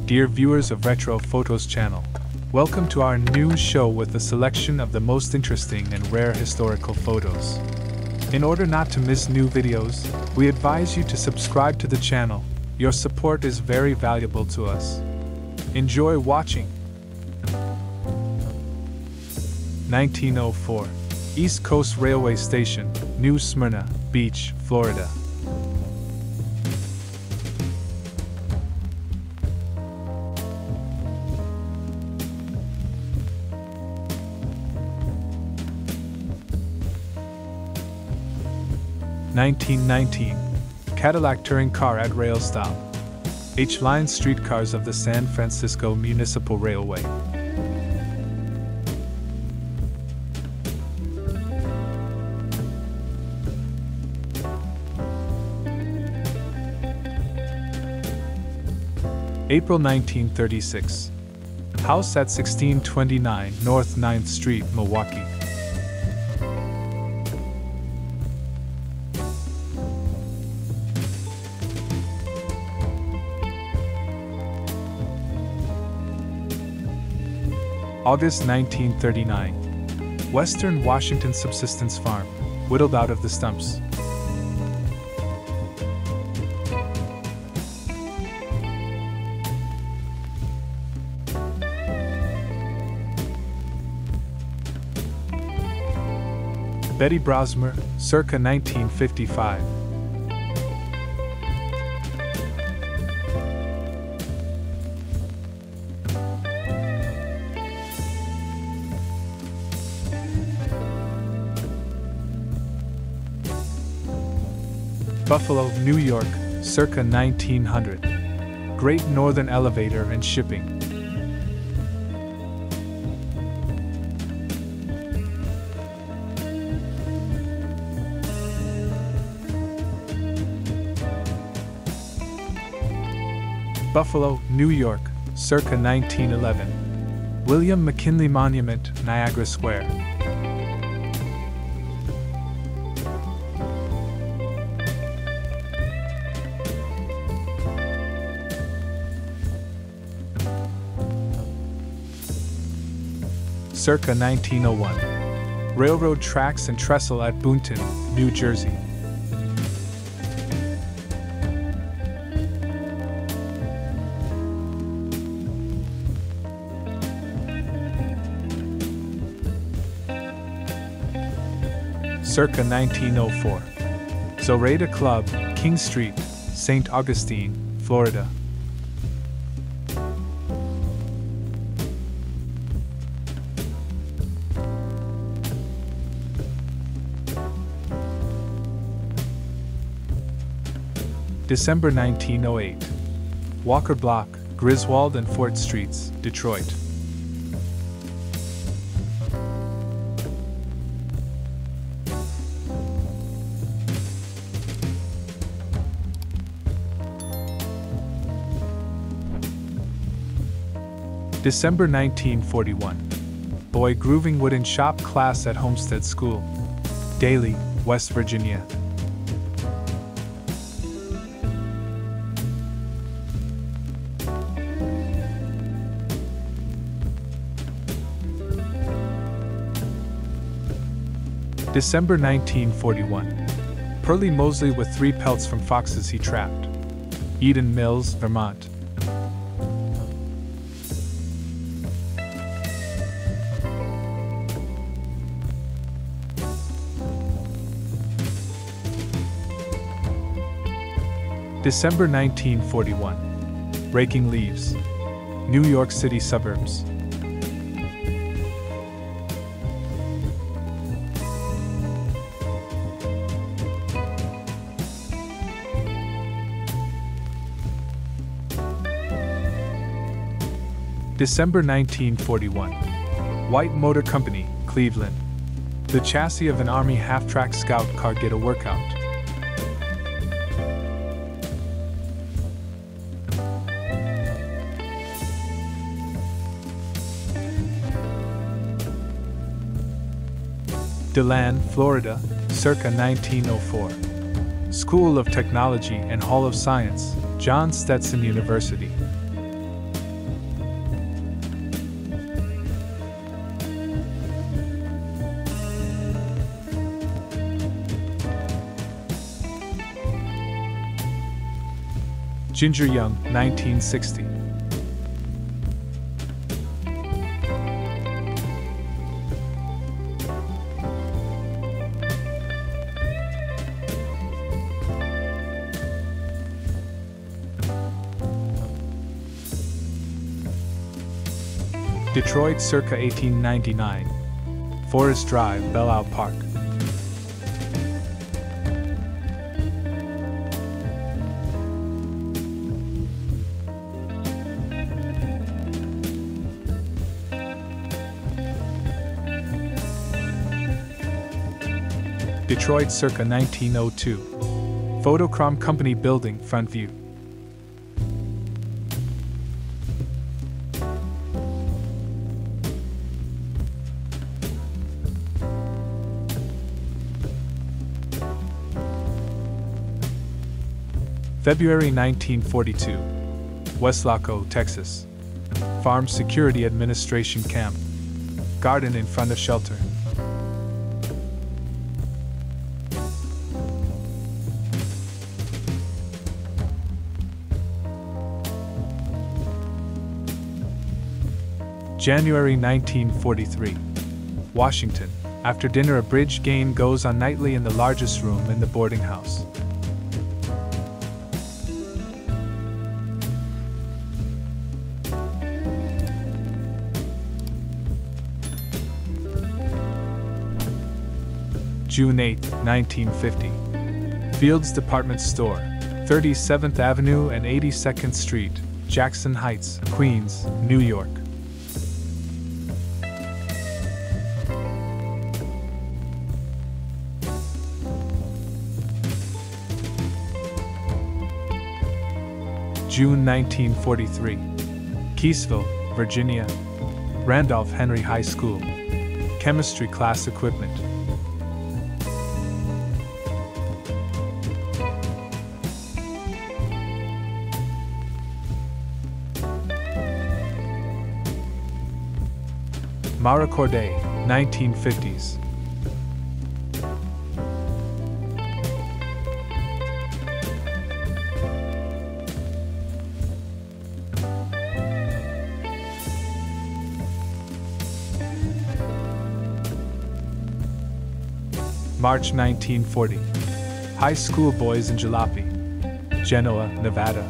Dear viewers of Retro Photos channel, welcome to our new show with a selection of the most interesting and rare historical photos. In order not to miss new videos, we advise you to subscribe to the channel. Your support is very valuable to us. Enjoy watching. 1904. East Coast Railway Station, New Smyrna Beach, Florida. (1919) Cadillac touring car at rail stop. H-Line streetcars of the San Francisco Municipal Railway. April 1936. House at 1629 North 9th Street, Milwaukee. August 1939. Western Washington Subsistence Farm, whittled out of the stumps. Betty Brosmer, circa 1955. Buffalo, New York, circa 1900. Great Northern Elevator and Shipping. Buffalo, New York, circa 1911. William McKinley Monument, Niagara Square. Circa 1901. Railroad tracks and trestle at Boonton, New Jersey. Circa 1904. Zoraida Club, King Street, St. Augustine, Florida. December 1908. Walker Block, Griswold and Fort Streets, Detroit. December 1941. Boy grooving wooden shop class at Homestead School, Daly, West Virginia. December 1941. Pearlie Mosley with 3 pelts from foxes he trapped. Eden Mills, Vermont. December 1941. Raking Leaves, New York City suburbs. December 1941. White Motor Company, Cleveland. The chassis of an Army half-track scout car get a workout. DeLand, Florida, circa 1904. School of Technology and Hall of Science, John Stetson University. Ginger Young, 1960. Detroit circa 1899. Forest Drive, Belle Isle Park. Detroit circa 1902. Photochrome Company Building, front view. February 1942. Weslaco, Texas. Farm Security Administration Camp. Garden in front of shelter. January 1943. Washington. After dinner, a bridge game goes on nightly in the largest room in the boarding house. June 8, 1950. Fields Department Store, 37th Avenue and 82nd Street, Jackson Heights, Queens, New York. June 1943. Keysville, Virginia. Randolph Henry High School. Chemistry class equipment. Maracorday, 1950s. March 1940. High school boys in Jalopy, Genoa, Nevada.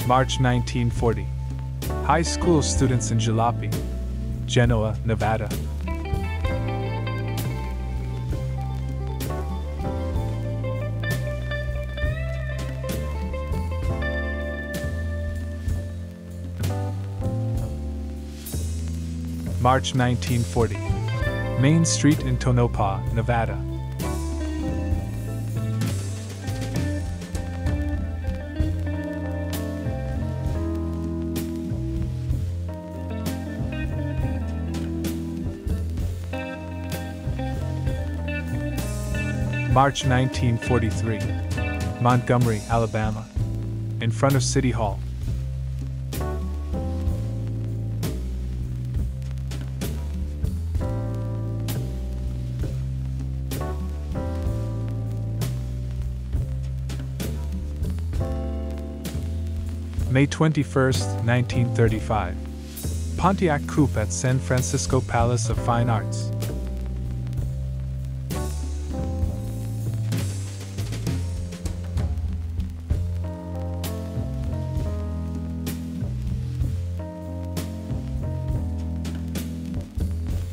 March 1940. High school students in Jalopy, Genoa, Nevada. March 1940. Main Street in Tonopah, Nevada. March 1943. Montgomery, Alabama. In front of City Hall. May 21, 1935. Pontiac Coupe at San Francisco Palace of Fine Arts.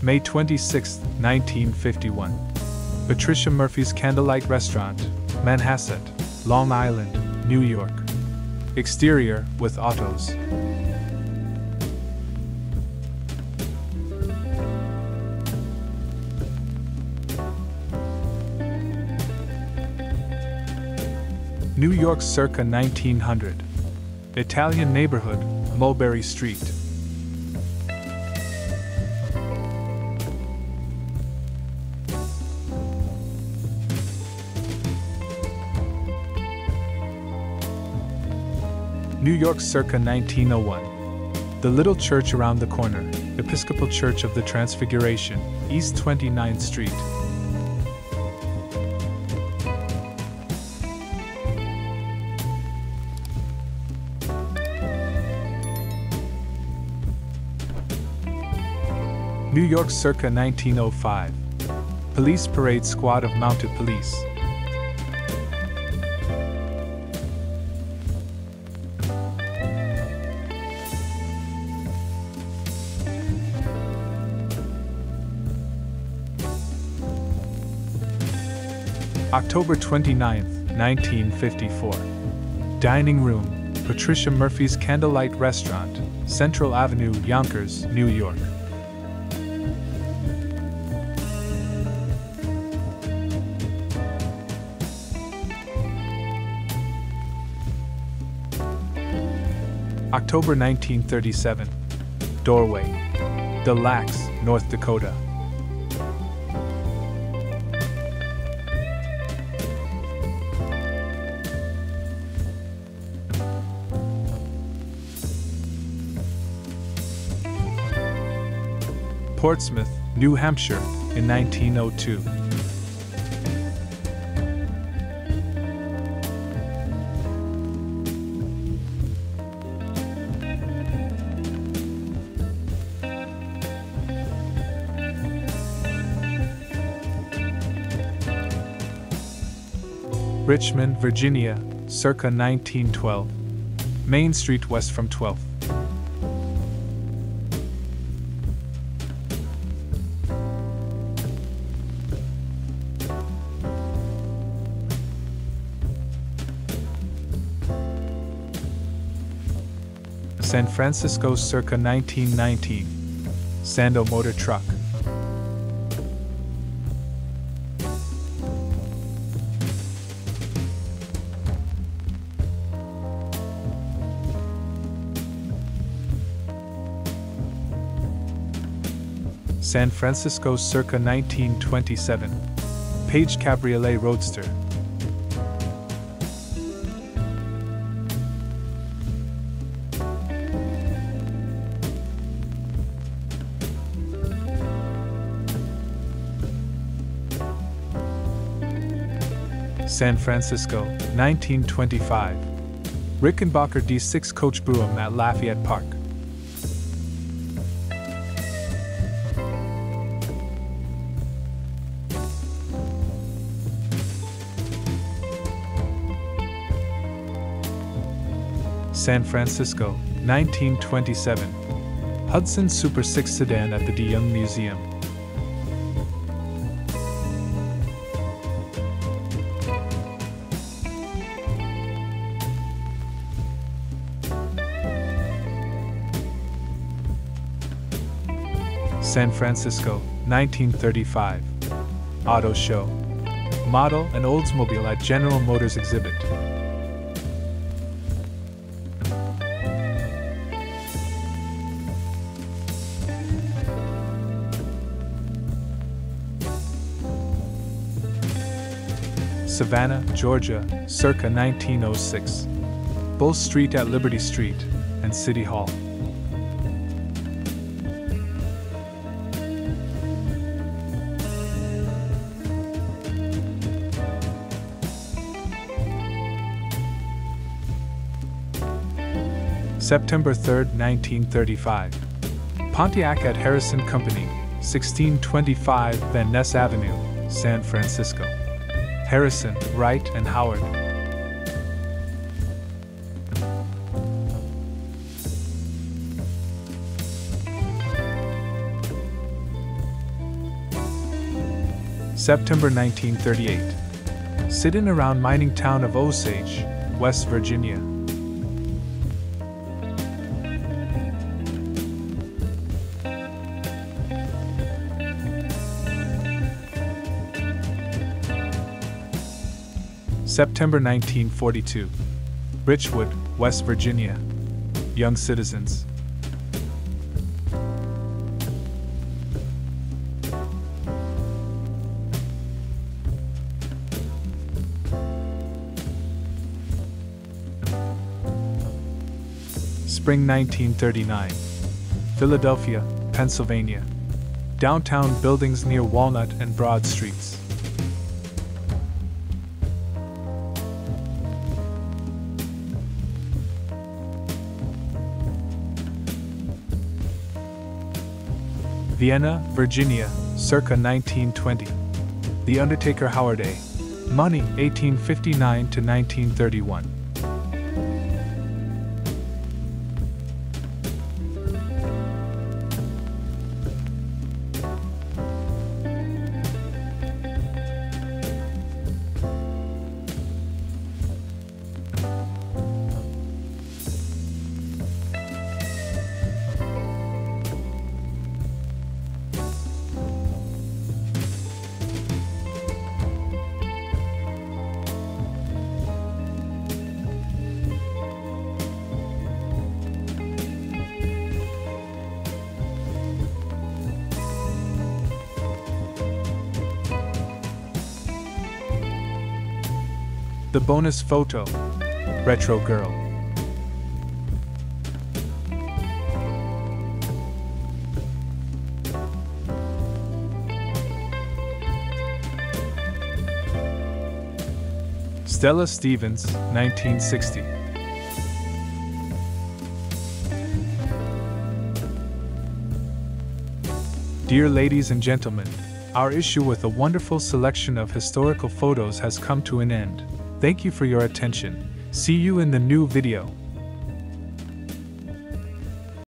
May 26, 1951. Patricia Murphy's Candlelight Restaurant, Manhasset, Long Island, New York. Exterior with autos. New York circa 1900. Italian neighborhood, Mulberry Street. New York circa 1901. The Little Church around the corner, Episcopal Church of the Transfiguration, East 29th Street. New York circa 1905. Police Parade Squad of Mounted Police. October 29, 1954. Dining Room, Patricia Murphy's Candlelight Restaurant, Central Avenue, Yonkers, New York. October 1937. Doorway, Des Lacs, North Dakota. Portsmouth, New Hampshire, in 1902. Richmond, Virginia, circa 1912. Main Street west from 12th. San Francisco circa 1919. Sando Motor Truck. San Francisco circa 1927. Page Cabriolet Roadster. San Francisco, 1925. Rickenbacker D6 Coach Brougham at Lafayette Park. San Francisco, 1927. Hudson Super 6 sedan at the De Young Museum. San Francisco, 1935. Auto Show. Model and Oldsmobile at General Motors exhibit. Savannah, Georgia, circa 1906. Bull Street at Liberty Street and City Hall. September 3, 1935. Pontiac at Harrison Company, 1625 Van Ness Avenue, San Francisco. Harrison, Wright, and Howard. September 1938. Sit-in around mining town of Osage, West Virginia. September 1942. Richwood, West Virginia. Young citizens. Spring 1939. Philadelphia, Pennsylvania. Downtown buildings near Walnut and Broad Streets. Vienna, Virginia, circa 1920. The Undertaker Howard A. Money, 1859 to 1931. The bonus photo. Retro Girl. Stella Stevens, 1960. Dear ladies and gentlemen, our issue with a wonderful selection of historical photos has come to an end. Thank you for your attention. See you in the new video.